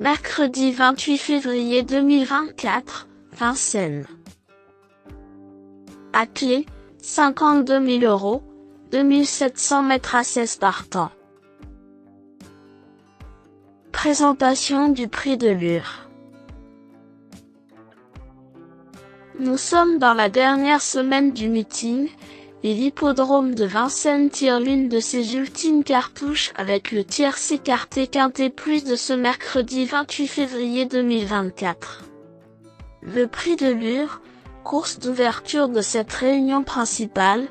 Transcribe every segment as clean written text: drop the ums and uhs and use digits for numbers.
Mercredi 28 février 2024, Vincennes. Attelé, 52 000 €, 2700 mètres à 16 partants. Présentation du prix de Lure. Nous sommes dans la dernière semaine du meeting, et l'hippodrome de Vincennes tire l'une de ses ultimes cartouches avec le tiercé quarté quinté plus de ce mercredi 28 février 2024. Le prix de Lure, course d'ouverture de cette réunion principale,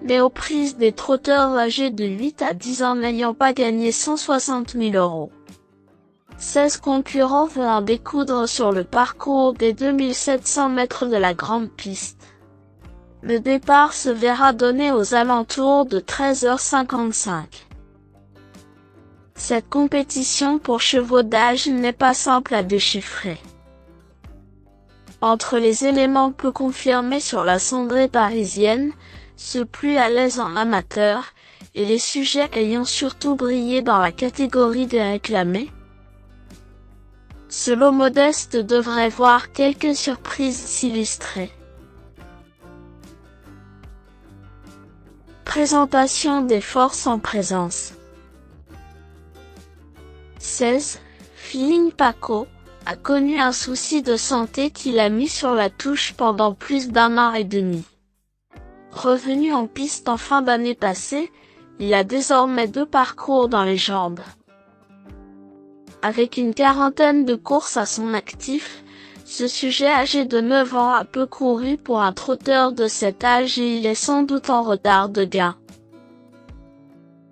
met aux prises des trotteurs âgés de 8 à 10 ans n'ayant pas gagné 160 000 €. 16 concurrents vont en découdre sur le parcours des 2700 mètres de la grande piste. Le départ se verra donné aux alentours de 13h55. Cette compétition pour chevaux d'âge n'est pas simple à déchiffrer. Entre les éléments peu confirmés sur la cendrée parisienne, ceux plus à l'aise en amateur, et les sujets ayant surtout brillé dans la catégorie des réclamés, ce lot modeste devrait voir quelques surprises s'illustrer. Présentation des forces en présence. 16. Feeling Paco a connu un souci de santé qui l'a mis sur la touche pendant plus d'1 an et demi. Revenu en piste en fin d'année passée, il a désormais 2 parcours dans les jambes. Avec une quarantaine de courses à son actif, ce sujet âgé de 9 ans a peu couru pour un trotteur de cet âge et il est sans doute en retard de gain.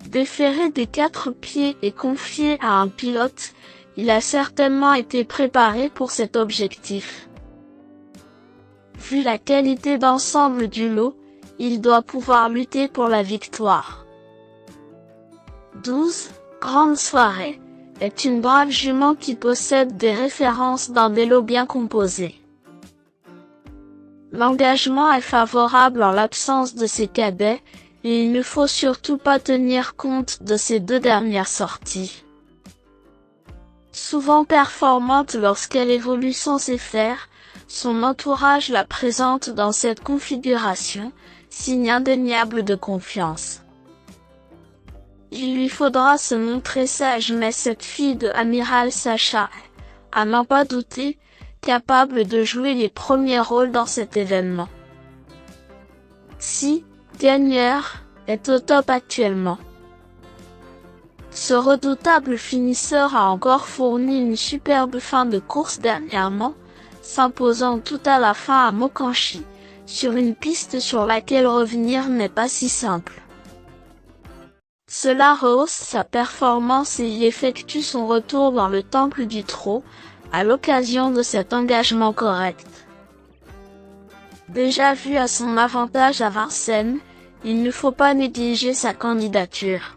Déféré des 4 pieds et confié à un pilote, il a certainement été préparé pour cet objectif. Vu la qualité d'ensemble du lot, il doit pouvoir lutter pour la victoire. 12. Grande soirée est une brave jument qui possède des références dans des lots bien composés. L'engagement est favorable en l'absence de ses cadets, et il ne faut surtout pas tenir compte de ses 2 dernières sorties. Souvent performante lorsqu'elle évolue sans s'effaire, son entourage la présente dans cette configuration, signe indéniable de confiance. Il lui faudra se montrer sage, mais cette fille de Amiral Sacha est, à n'en pas douter, capable de jouer les premiers rôles dans cet événement. Si Gagneur est au top actuellement. Ce redoutable finisseur a encore fourni une superbe fin de course dernièrement, s'imposant tout à la fin à Mokanchi, sur une piste sur laquelle revenir n'est pas si simple. Cela rehausse sa performance et il effectue son retour dans le temple du trot, à l'occasion de cet engagement correct. Déjà vu à son avantage à Vincennes, il ne faut pas négliger sa candidature.